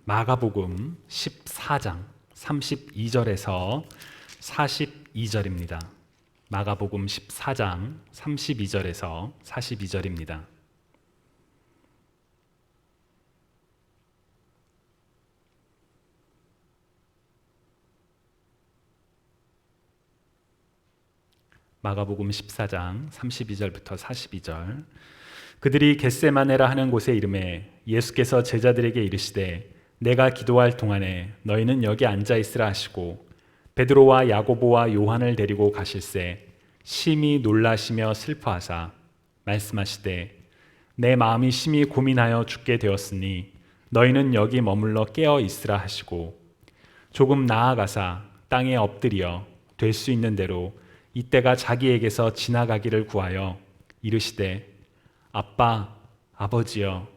마가복음 14장 32절에서 42절입니다. 마가복음 14장 32절에서 42절입니다. 마가복음 14장 32절부터 42절. 그들이 겟세마네라 하는 곳에 이르매 예수께서 제자들에게 이르시되 내가 기도할 동안에 너희는 여기 앉아 있으라 하시고 베드로와 야고보와 요한을 데리고 가실새 심히 놀라시며 슬퍼하사 말씀하시되 내 마음이 심히 고민하여 죽게 되었으니 너희는 여기 머물러 깨어 있으라 하시고 조금 나아가사 땅에 엎드려 될 수 있는 대로 이때가 자기에게서 지나가기를 구하여 이르시되 아빠, 아버지여,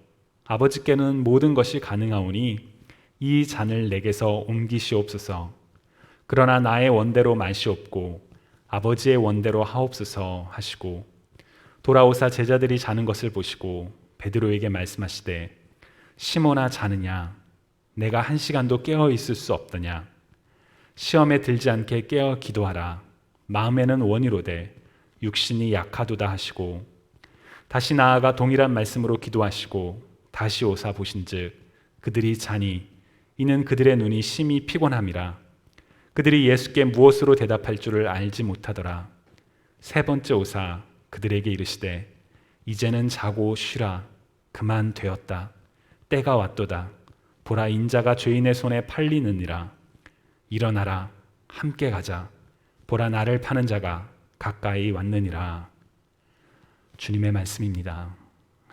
아버지께는 모든 것이 가능하오니 이 잔을 내게서 옮기시옵소서. 그러나 나의 원대로 마시옵고 아버지의 원대로 하옵소서 하시고 돌아오사 제자들이 자는 것을 보시고 베드로에게 말씀하시되 시몬아 자느냐? 내가 1시간도 깨어 있을 수 없더냐? 시험에 들지 않게 깨어 기도하라. 마음에는 원이로되 육신이 약하도다 하시고 다시 나아가 동일한 말씀으로 기도하시고 다시 오사 보신즉 그들이 자니 이는 그들의 눈이 심히 피곤함이라. 그들이 예수께 무엇으로 대답할 줄을 알지 못하더라. 세 번째 오사 그들에게 이르시되 이제는 자고 쉬라. 그만 되었다. 때가 왔도다. 보라 인자가 죄인의 손에 팔리느니라. 일어나라. 함께 가자. 보라 나를 파는 자가 가까이 왔느니라. 주님의 말씀입니다.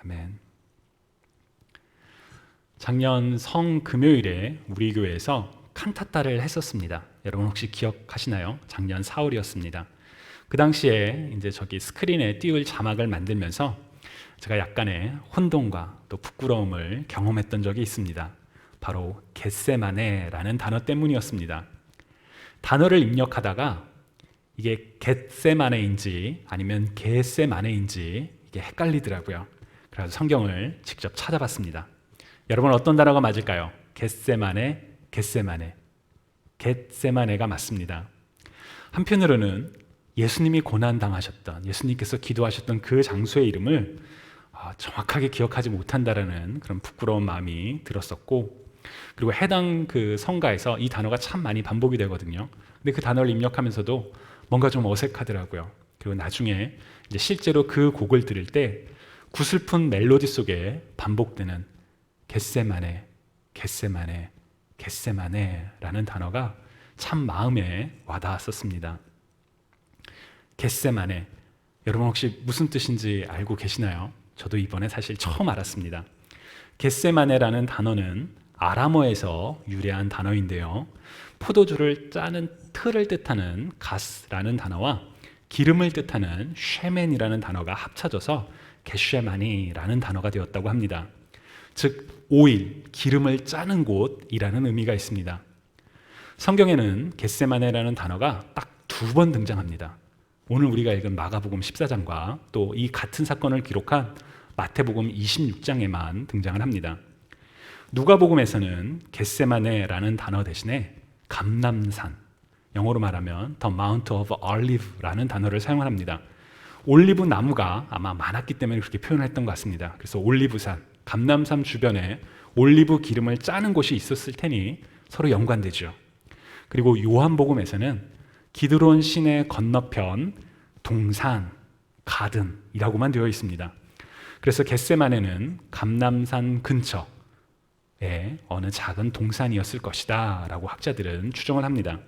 아멘. 작년 성금요일에 우리 교회에서 칸타타를 했었습니다. 여러분 혹시 기억하시나요? 작년 4월이었습니다. 그 당시에 이제 저기 스크린에 띄울 자막을 만들면서 제가 약간의 혼동과 또 부끄러움을 경험했던 적이 있습니다. 바로 겟세마네라는 단어 때문이었습니다. 단어를 입력하다가 이게 겟세마네인지 아니면 겟세마네인지 이게 헷갈리더라고요. 그래서 성경을 직접 찾아봤습니다. 여러분 어떤 단어가 맞을까요? 겟세마네, 겟세마네. 겟세마네가 맞습니다. 한편으로는 예수님이 고난당하셨던, 예수님께서 기도하셨던 그 장소의 이름을 정확하게 기억하지 못한다라는 그런 부끄러운 마음이 들었었고, 그리고 해당 그 성가에서 이 단어가 참 많이 반복이 되거든요. 근데 그 단어를 입력하면서도 뭔가 좀 어색하더라고요. 그리고 나중에 이제 실제로 그 곡을 들을 때 구슬픈 멜로디 속에 반복되는 겟세마네, 겟세마네, 겟세마네라는 단어가 참 마음에 와닿았었습니다. 겟세마네, 여러분 혹시 무슨 뜻인지 알고 계시나요? 저도 이번에 사실 처음 알았습니다. 겟세마네라는 단어는 아람어에서 유래한 단어인데요. 포도주를 짜는 틀을 뜻하는 가스라는 단어와 기름을 뜻하는 쉐멘이라는 단어가 합쳐져서 겟쉐마니라는 단어가 되었다고 합니다. 즉 오일, 기름을 짜는 곳이라는 의미가 있습니다. 성경에는 겟세마네라는 단어가 딱 2번 등장합니다. 오늘 우리가 읽은 마가복음 14장과 또 이 같은 사건을 기록한 마태복음 26장에만 등장을 합니다. 누가복음에서는 겟세마네라는 단어 대신에 감람산, 영어로 말하면 The Mount of Olive라는 단어를 사용합니다. 올리브 나무가 아마 많았기 때문에 그렇게 표현을 했던 것 같습니다. 그래서 올리브산, 감람산 주변에 올리브 기름을 짜는 곳이 있었을 테니 서로 연관되죠. 그리고 요한복음에서는 기드론 시내 건너편 동산, 가든이라고만 되어 있습니다. 그래서 겟세마네는 감람산 근처에 어느 작은 동산이었을 것이다 라고 학자들은 추정을 합니다.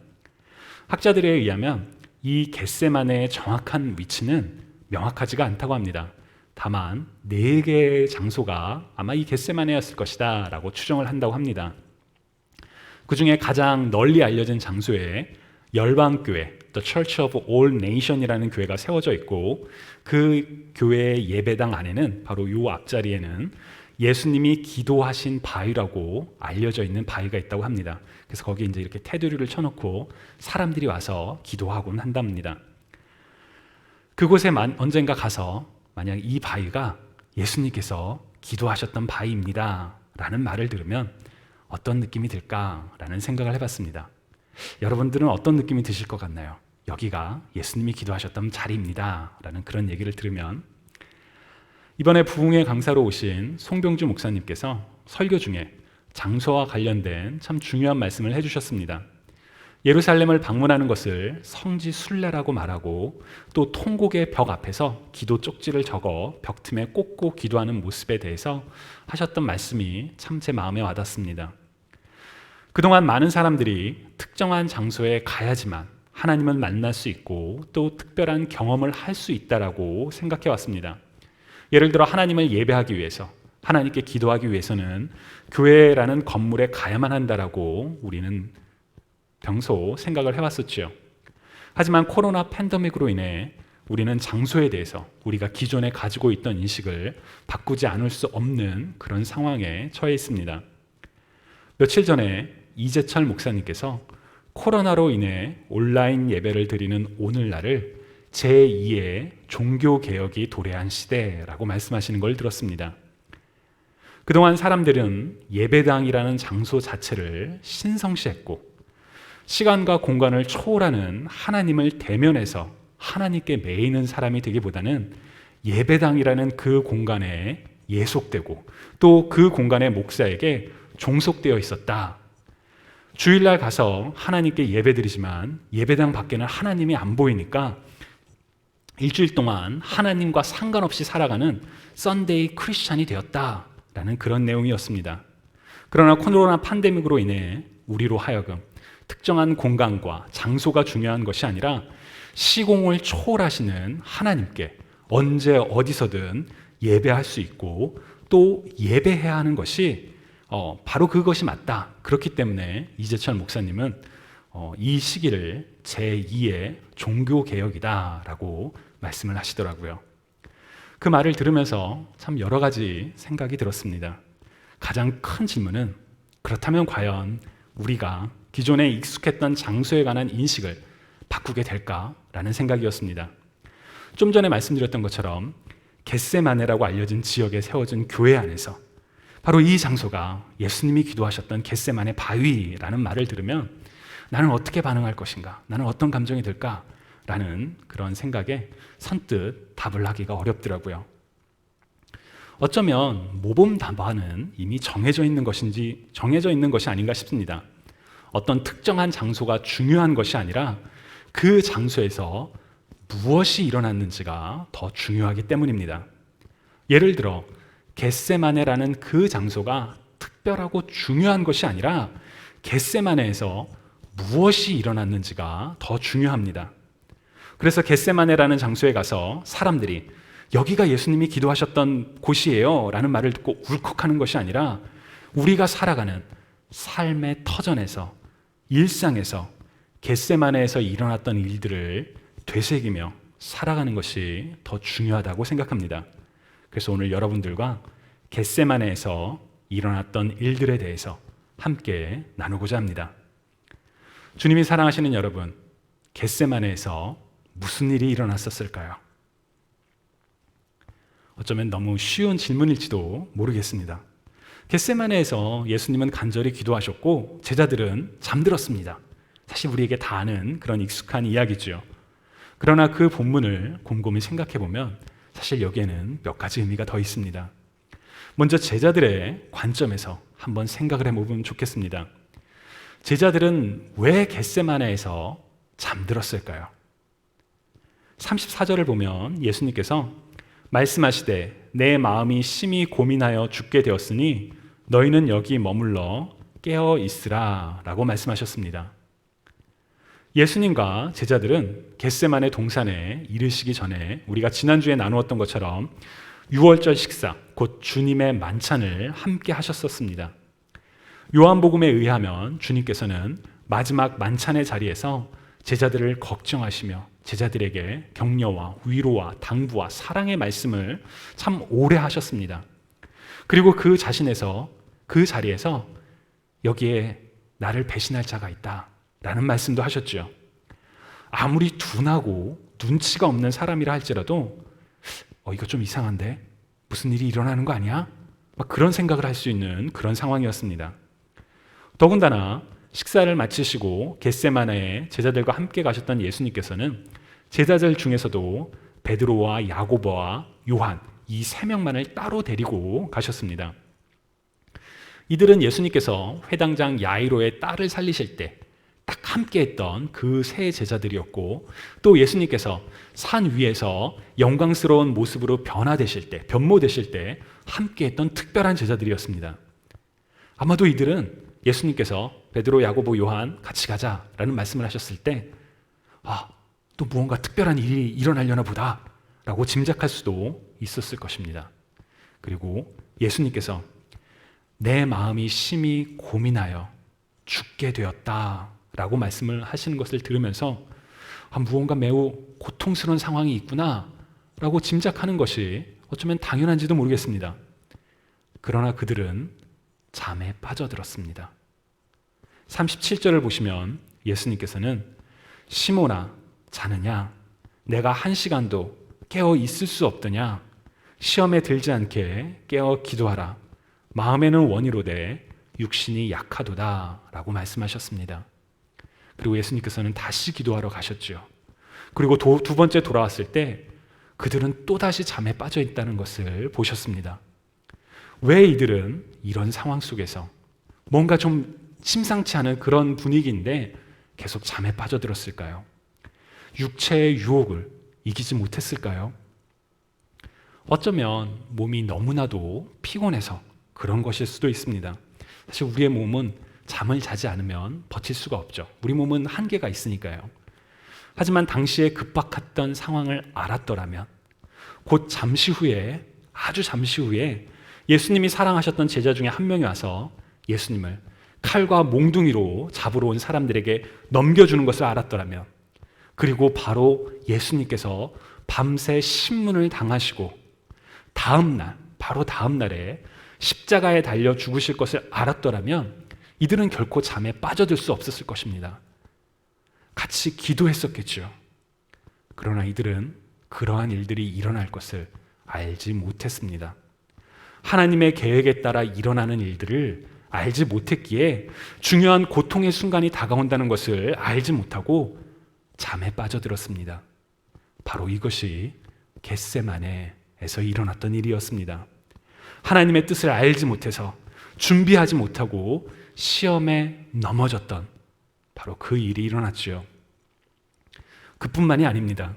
학자들에 의하면 이 겟세마네의 정확한 위치는 명확하지가 않다고 합니다. 다만 4개의 장소가 아마 이 겟세마네였을 것이다 라고 추정을 한다고 합니다. 그 중에 가장 널리 알려진 장소에 열방교회, The Church of All Nation이라는 교회가 세워져 있고 그 교회의 예배당 안에는 바로 이 앞자리에는 예수님이 기도하신 바위라고 알려져 있는 바위가 있다고 합니다. 그래서 거기에 이제 이렇게 테두리를 쳐놓고 사람들이 와서 기도하곤 한답니다. 그곳에 언젠가 가서 만약 이 바위가 예수님께서 기도하셨던 바위입니다 라는 말을 들으면 어떤 느낌이 들까라는 생각을 해봤습니다. 여러분들은 어떤 느낌이 드실 것 같나요? 여기가 예수님이 기도하셨던 자리입니다 라는 그런 얘기를 들으면, 이번에 부흥회 강사로 오신 송병주 목사님께서 설교 중에 장소와 관련된 참 중요한 말씀을 해주셨습니다. 예루살렘을 방문하는 것을 성지 순례라고 말하고, 또 통곡의 벽 앞에서 기도 쪽지를 적어 벽 틈에 꽂고 기도하는 모습에 대해서 하셨던 말씀이 참 제 마음에 와닿습니다. 그동안 많은 사람들이 특정한 장소에 가야지만 하나님을 만날 수 있고 또 특별한 경험을 할 수 있다라고 생각해 왔습니다. 예를 들어 하나님을 예배하기 위해서, 하나님께 기도하기 위해서는 교회라는 건물에 가야만 한다라고 우리는 평소 생각을 해왔었죠. 하지만 코로나 팬데믹으로 인해 우리는 장소에 대해서 우리가 기존에 가지고 있던 인식을 바꾸지 않을 수 없는 그런 상황에 처해 있습니다. 며칠 전에 이재철 목사님께서 코로나로 인해 온라인 예배를 드리는 오늘날을 제2의 종교개혁이 도래한 시대라고 말씀하시는 걸 들었습니다. 그동안 사람들은 예배당이라는 장소 자체를 신성시했고, 시간과 공간을 초월하는 하나님을 대면해서 하나님께 매이는 사람이 되기보다는 예배당이라는 그 공간에 예속되고 또 그 공간의 목사에게 종속되어 있었다. 주일날 가서 하나님께 예배드리지만 예배당 밖에는 하나님이 안 보이니까 일주일 동안 하나님과 상관없이 살아가는 썬데이 크리스찬이 되었다라는 그런 내용이었습니다. 그러나 코로나 팬데믹으로 인해 우리로 하여금 특정한 공간과 장소가 중요한 것이 아니라 시공을 초월하시는 하나님께 언제 어디서든 예배할 수 있고 또 예배해야 하는 것이 바로 그것이 맞다. 그렇기 때문에 이재철 목사님은 이 시기를 제2의 종교개혁이다라고 말씀을 하시더라고요. 그 말을 들으면서 참 여러 가지 생각이 들었습니다. 가장 큰 질문은, 그렇다면 과연 우리가 기존에 익숙했던 장소에 관한 인식을 바꾸게 될까라는 생각이었습니다. 좀 전에 말씀드렸던 것처럼 겟세마네라고 알려진 지역에 세워진 교회 안에서 바로 이 장소가 예수님이 기도하셨던 겟세마네 바위라는 말을 들으면 나는 어떻게 반응할 것인가? 나는 어떤 감정이 들까라는 그런 생각에 선뜻 답을 하기가 어렵더라고요. 어쩌면 모범 답안은 이미 정해져 있는 것이 아닌가 싶습니다. 어떤 특정한 장소가 중요한 것이 아니라 그 장소에서 무엇이 일어났는지가 더 중요하기 때문입니다. 예를 들어 겟세마네라는 그 장소가 특별하고 중요한 것이 아니라 겟세마네에서 무엇이 일어났는지가 더 중요합니다. 그래서 겟세마네라는 장소에 가서 사람들이 여기가 예수님이 기도하셨던 곳이에요 라는 말을 듣고 울컥하는 것이 아니라 우리가 살아가는 삶의 터전에서, 일상에서 겟세마네에서 일어났던 일들을 되새기며 살아가는 것이 더 중요하다고 생각합니다. 그래서 오늘 여러분들과 겟세마네에서 일어났던 일들에 대해서 함께 나누고자 합니다. 주님이 사랑하시는 여러분, 겟세마네에서 무슨 일이 일어났었을까요? 어쩌면 너무 쉬운 질문일지도 모르겠습니다. 겟세마네에서 예수님은 간절히 기도하셨고 제자들은 잠들었습니다. 사실 우리에게 다 아는 그런 익숙한 이야기죠. 그러나 그 본문을 곰곰이 생각해 보면 사실 여기에는 몇 가지 의미가 더 있습니다. 먼저 제자들의 관점에서 한번 생각을 해보면 좋겠습니다. 제자들은 왜 겟세마네에서 잠들었을까요? 34절을 보면 예수님께서 말씀하시되 내 마음이 심히 고민하여 죽게 되었으니 너희는 여기 머물러 깨어 있으라 라고 말씀하셨습니다. 예수님과 제자들은 겟세마네 동산에 이르시기 전에 우리가 지난주에 나누었던 것처럼 유월절 식사, 곧 주님의 만찬을 함께 하셨었습니다. 요한복음에 의하면 주님께서는 마지막 만찬의 자리에서 제자들을 걱정하시며 제자들에게 격려와 위로와 당부와 사랑의 말씀을 참 오래 하셨습니다. 그리고 그 자리에서 여기에 나를 배신할 자가 있다 라는 말씀도 하셨죠. 아무리 둔하고 눈치가 없는 사람이라 할지라도 이거 좀 이상한데? 무슨 일이 일어나는 거 아니야? 막 그런 생각을 할 수 있는 그런 상황이었습니다. 더군다나 식사를 마치시고 겟세마네에 제자들과 함께 가셨던 예수님께서는 제자들 중에서도 베드로와 야고보와 요한 이 세 명만을 따로 데리고 가셨습니다. 이들은 예수님께서 회당장 야이로의 딸을 살리실 때 딱 함께 했던 그 세 제자들이었고, 또 예수님께서 산 위에서 영광스러운 모습으로 변모되실 때 함께 했던 특별한 제자들이었습니다. 아마도 이들은 예수님께서 베드로, 야고보, 요한 같이 가자라는 말씀을 하셨을 때 또 무언가 특별한 일이 일어나려나 보다 라고 짐작할 수도 있었을 것입니다. 그리고 예수님께서 내 마음이 심히 고민하여 죽게 되었다 라고 말씀을 하시는 것을 들으면서 무언가 매우 고통스러운 상황이 있구나 라고 짐작하는 것이 어쩌면 당연한지도 모르겠습니다. 그러나 그들은 잠에 빠져들었습니다. 37절을 보시면 예수님께서는 시몬아 자느냐? 내가 1시간도 깨어 있을 수 없더냐? 시험에 들지 않게 깨어 기도하라. 마음에는 원이로되 육신이 약하도다 라고 말씀하셨습니다. 그리고 예수님께서는 다시 기도하러 가셨죠. 그리고 두 번째 돌아왔을 때 그들은 또다시 잠에 빠져 있다는 것을 보셨습니다. 왜 이들은 이런 상황 속에서 뭔가 좀 심상치 않은 그런 분위기인데 계속 잠에 빠져들었을까요? 육체의 유혹을 이기지 못했을까요? 어쩌면 몸이 너무나도 피곤해서 그런 것일 수도 있습니다. 사실 우리의 몸은 잠을 자지 않으면 버틸 수가 없죠. 우리 몸은 한계가 있으니까요. 하지만 당시에 급박했던 상황을 알았더라면 곧 아주 잠시 후에 예수님이 사랑하셨던 제자 중에 한 명이 와서 예수님을 칼과 몽둥이로 잡으러 온 사람들에게 넘겨주는 것을 알았더라면, 그리고 바로 예수님께서 밤새 신문을 당하시고 바로 다음 날에 십자가에 달려 죽으실 것을 알았더라면 이들은 결코 잠에 빠져들 수 없었을 것입니다. 같이 기도했었겠죠. 그러나 이들은 그러한 일들이 일어날 것을 알지 못했습니다. 하나님의 계획에 따라 일어나는 일들을 알지 못했기에 중요한 고통의 순간이 다가온다는 것을 알지 못하고 잠에 빠져들었습니다. 바로 이것이 겟세마네에서 일어났던 일이었습니다. 하나님의 뜻을 알지 못해서 준비하지 못하고 시험에 넘어졌던 바로 그 일이 일어났죠. 그뿐만이 아닙니다.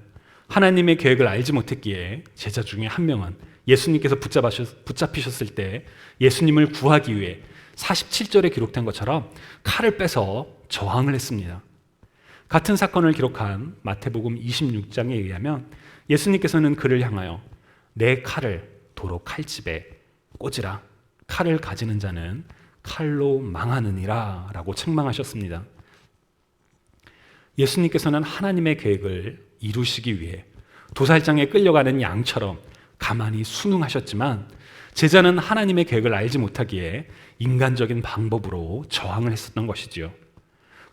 하나님의 계획을 알지 못했기에 제자 중에 한 명은 예수님께서 붙잡히셨을 때 예수님을 구하기 위해 47절에 기록된 것처럼 칼을 빼서 저항을 했습니다. 같은 사건을 기록한 마태복음 26장에 의하면 예수님께서는 그를 향하여 내 칼을 도로 칼집에 꽂으라. 칼을 가지는 자는 칼로 망하느니라 라고 책망하셨습니다. 예수님께서는 하나님의 계획을 이루시기 위해 도살장에 끌려가는 양처럼 가만히 순응하셨지만 제자는 하나님의 계획을 알지 못하기에 인간적인 방법으로 저항을 했었던 것이지요.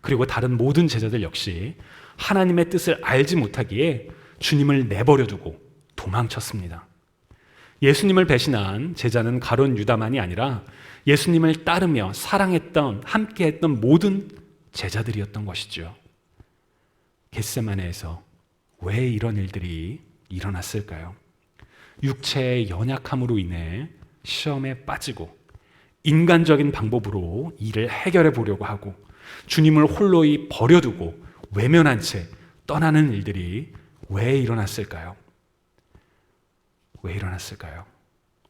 그리고 다른 모든 제자들 역시 하나님의 뜻을 알지 못하기에 주님을 내버려 두고 도망쳤습니다. 예수님을 배신한 제자는 가룟 유다만이 아니라 예수님을 따르며 사랑했던, 함께했던 모든 제자들이었던 것이죠. 겟세마네에서 왜 이런 일들이 일어났을까요? 육체의 연약함으로 인해 시험에 빠지고 인간적인 방법으로 일을 해결해 보려고 하고 주님을 홀로이 버려두고 외면한 채 떠나는 일들이 왜 일어났을까요? 왜 일어났을까요?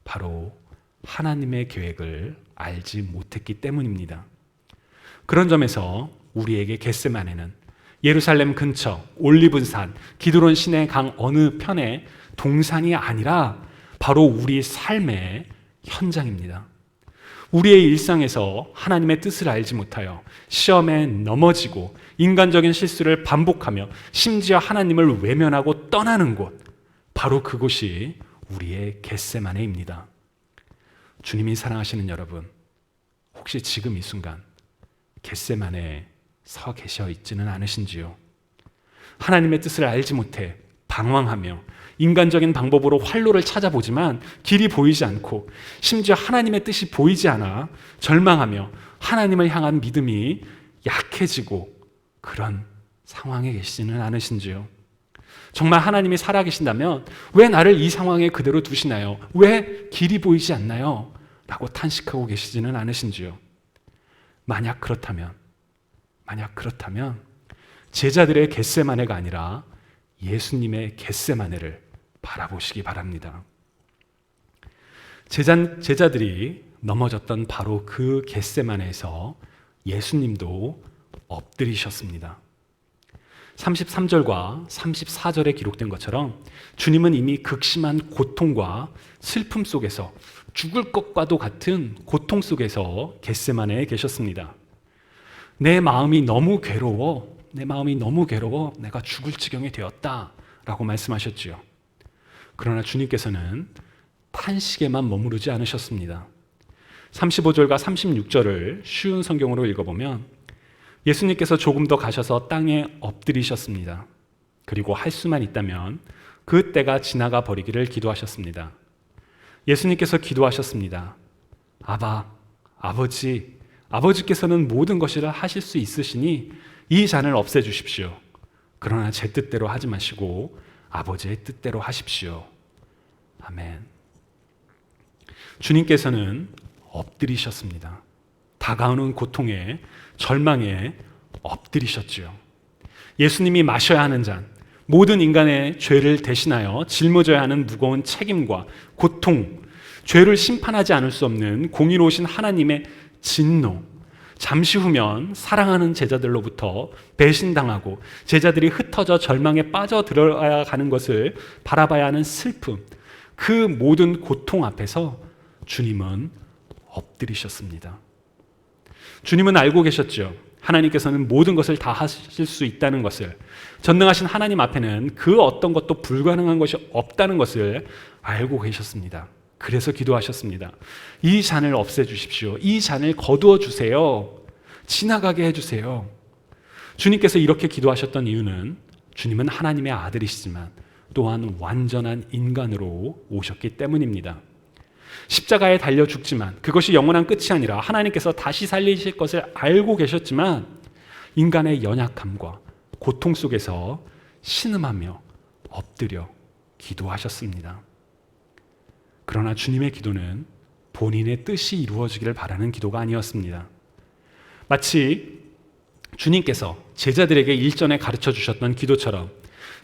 바로 하나님의 계획을 알지 못했기 때문입니다. 그런 점에서 우리에게 겟세마네는 예루살렘 근처 올리브산, 기드론 시내 강 어느 편의 동산이 아니라 바로 우리 삶의 현장입니다. 우리의 일상에서 하나님의 뜻을 알지 못하여 시험에 넘어지고 인간적인 실수를 반복하며 심지어 하나님을 외면하고 떠나는 곳, 바로 그곳이 우리의 겟세마네입니다. 주님이 사랑하시는 여러분, 혹시 지금 이 순간 겟세마네에 서 계셔 있지는 않으신지요? 하나님의 뜻을 알지 못해 방황하며 인간적인 방법으로 활로를 찾아보지만 길이 보이지 않고 심지어 하나님의 뜻이 보이지 않아 절망하며 하나님을 향한 믿음이 약해지고 그런 상황에 계시지는 않으신지요? 정말 하나님이 살아계신다면 왜 나를 이 상황에 그대로 두시나요? 왜 길이 보이지 않나요? 라고 탄식하고 계시지는 않으신지요? 만약 그렇다면 제자들의 겟세마네가 아니라 예수님의 겟세마네를 바라보시기 바랍니다. 제자들이 넘어졌던 바로 그 겟세마네에서 예수님도 엎드리셨습니다. 33절과 34절에 기록된 것처럼 주님은 이미 극심한 고통과 슬픔 속에서 죽을 것과도 같은 고통 속에서 겟세마네에 계셨습니다. 내 마음이 너무 괴로워 내가 죽을 지경이 되었다 라고 말씀하셨지요. 그러나 주님께서는 탄식에만 머무르지 않으셨습니다. 35절과 36절을 쉬운 성경으로 읽어보면 예수님께서 조금 더 가셔서 땅에 엎드리셨습니다. 그리고 할 수만 있다면 그 때가 지나가 버리기를 기도하셨습니다. 예수님께서 기도하셨습니다. 아버지께서는 모든 것을 하실 수 있으시니 이 잔을 없애주십시오. 그러나 제 뜻대로 하지 마시고 아버지의 뜻대로 하십시오. 아멘. 주님께서는 엎드리셨습니다. 다가오는 고통에, 절망에 엎드리셨지요. 예수님이 마셔야 하는 잔, 모든 인간의 죄를 대신하여 짊어져야 하는 무거운 책임과 고통, 죄를 심판하지 않을 수 없는 공의로우신 하나님의 진노, 잠시 후면 사랑하는 제자들로부터 배신당하고 제자들이 흩어져 절망에 빠져들어야 하는 것을 바라봐야 하는 슬픔, 그 모든 고통 앞에서 주님은 엎드리셨습니다. 주님은 알고 계셨죠. 하나님께서는 모든 것을 다 하실 수 있다는 것을, 전능하신 하나님 앞에는 그 어떤 것도 불가능한 것이 없다는 것을 알고 계셨습니다. 그래서 기도하셨습니다. 이 잔을 없애주십시오. 이 잔을 거두어 주세요. 지나가게 해주세요. 주님께서 이렇게 기도하셨던 이유는 주님은 하나님의 아들이시지만 또한 완전한 인간으로 오셨기 때문입니다. 십자가에 달려 죽지만 그것이 영원한 끝이 아니라 하나님께서 다시 살리실 것을 알고 계셨지만 인간의 연약함과 고통 속에서 신음하며 엎드려 기도하셨습니다. 그러나 주님의 기도는 본인의 뜻이 이루어지기를 바라는 기도가 아니었습니다. 마치 주님께서 제자들에게 일전에 가르쳐 주셨던 기도처럼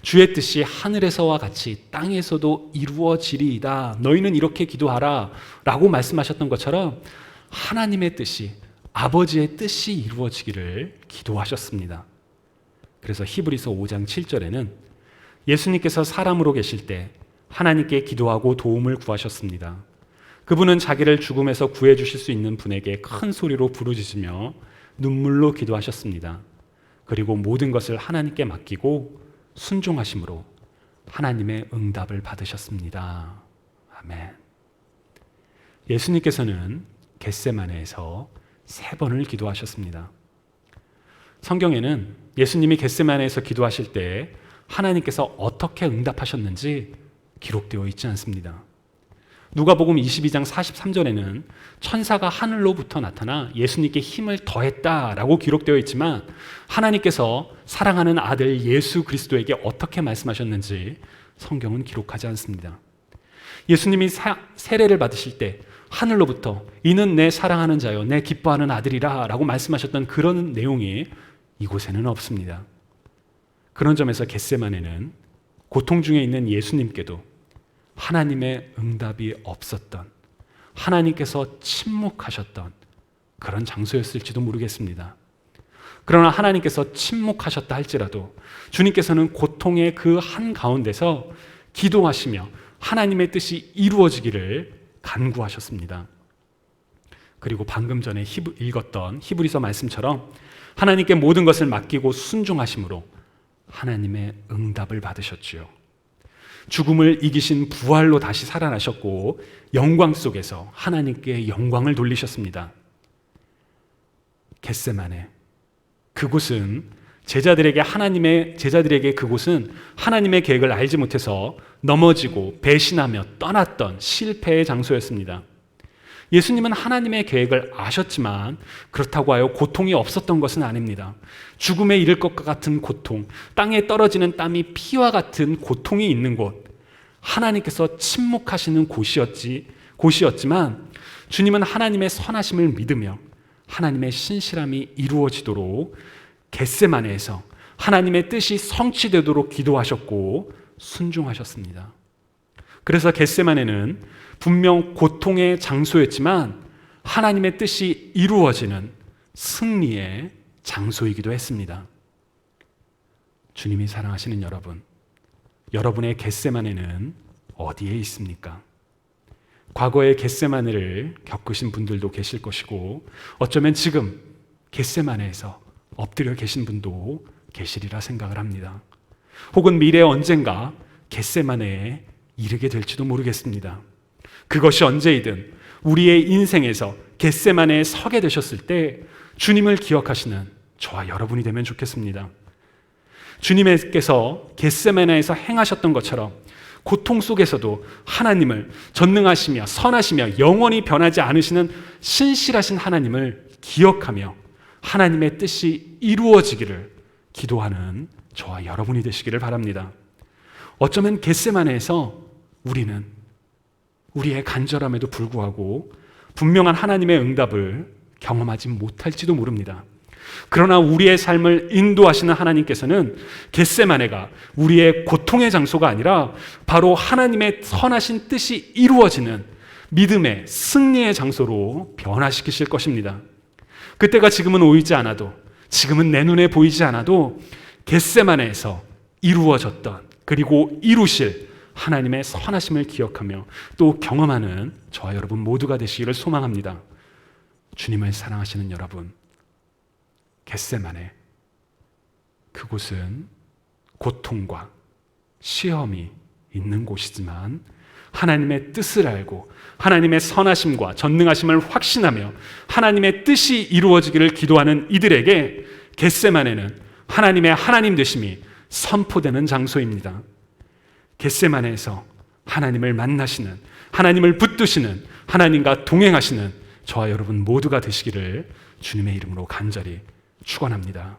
주의 뜻이 하늘에서와 같이 땅에서도 이루어지리이다. 너희는 이렇게 기도하라 라고 말씀하셨던 것처럼 하나님의 뜻이, 아버지의 뜻이 이루어지기를 기도하셨습니다. 그래서 히브리서 5장 7절에는 예수님께서 사람으로 계실 때 하나님께 기도하고 도움을 구하셨습니다. 그분은 자기를 죽음에서 구해주실 수 있는 분에게 큰 소리로 부르짖으며 눈물로 기도하셨습니다. 그리고 모든 것을 하나님께 맡기고 순종하심으로 하나님의 응답을 받으셨습니다. 아멘. 예수님께서는 겟세마네에서 3번을 기도하셨습니다. 성경에는 예수님이 겟세마네에서 기도하실 때 하나님께서 어떻게 응답하셨는지 기록되어 있지 않습니다. 누가복음 22장 43절에는 천사가 하늘로부터 나타나 예수님께 힘을 더했다라고 기록되어 있지만 하나님께서 사랑하는 아들 예수 그리스도에게 어떻게 말씀하셨는지 성경은 기록하지 않습니다. 예수님이 세례를 받으실 때 하늘로부터 이는 내 사랑하는 자요 내 기뻐하는 아들이라 라고 말씀하셨던 그런 내용이 이곳에는 없습니다. 그런 점에서 겟세마네는 고통 중에 있는 예수님께도 하나님의 응답이 없었던, 하나님께서 침묵하셨던 그런 장소였을지도 모르겠습니다. 그러나 하나님께서 침묵하셨다 할지라도 주님께서는 고통의 그 한가운데서 기도하시며 하나님의 뜻이 이루어지기를 간구하셨습니다. 그리고 방금 전에 읽었던 히브리서 말씀처럼 하나님께 모든 것을 맡기고 순종하심으로 하나님의 응답을 받으셨지요. 죽음을 이기신 부활로 다시 살아나셨고 영광 속에서 하나님께 영광을 돌리셨습니다. 겟세마네, 그곳은 제자들에게 그곳은 하나님의 계획을 알지 못해서 넘어지고 배신하며 떠났던 실패의 장소였습니다. 예수님은 하나님의 계획을 아셨지만 그렇다고 하여 고통이 없었던 것은 아닙니다. 죽음에 이를 것과 같은 고통, 땅에 떨어지는 땀이 피와 같은 고통이 있는 곳, 하나님께서 침묵하시는 곳이었지만 주님은 하나님의 선하심을 믿으며 하나님의 신실함이 이루어지도록 겟세마네에서 하나님의 뜻이 성취되도록 기도하셨고 순종하셨습니다. 그래서 겟세마네는 분명 고통의 장소였지만 하나님의 뜻이 이루어지는 승리의 장소이기도 했습니다. 주님이 사랑하시는 여러분, 여러분의 겟세마네는 어디에 있습니까? 과거의 겟세마네를 겪으신 분들도 계실 것이고 어쩌면 지금 겟세마네에서 엎드려 계신 분도 계시리라 생각을 합니다. 혹은 미래 언젠가 겟세마네에 이르게 될지도 모르겠습니다. 그것이 언제이든 우리의 인생에서 겟세마네에 서게 되셨을 때 주님을 기억하시는 저와 여러분이 되면 좋겠습니다. 주님께서 겟세마네에서 행하셨던 것처럼 고통 속에서도 하나님을 전능하시며 선하시며 영원히 변하지 않으시는 신실하신 하나님을 기억하며 하나님의 뜻이 이루어지기를 기도하는 저와 여러분이 되시기를 바랍니다. 어쩌면 겟세마네에서 우리는 우리의 간절함에도 불구하고 분명한 하나님의 응답을 경험하지 못할지도 모릅니다. 그러나 우리의 삶을 인도하시는 하나님께서는 겟세마네가 우리의 고통의 장소가 아니라 바로 하나님의 선하신 뜻이 이루어지는 믿음의 승리의 장소로 변화시키실 것입니다. 그때가 지금은 오이지 않아도, 지금은 내 눈에 보이지 않아도 겟세마네에서 이루어졌던 그리고 이루실 하나님의 선하심을 기억하며 또 경험하는 저와 여러분 모두가 되시기를 소망합니다. 주님을 사랑하시는 여러분, 겟세마네, 그곳은 고통과 시험이 있는 곳이지만 하나님의 뜻을 알고 하나님의 선하심과 전능하심을 확신하며 하나님의 뜻이 이루어지기를 기도하는 이들에게 겟세마네는 하나님의 하나님 되심이 선포되는 장소입니다. 겟세마네에서 하나님을 만나시는, 하나님을 붙드시는, 하나님과 동행하시는 저와 여러분 모두가 되시기를 주님의 이름으로 간절히 축원합니다.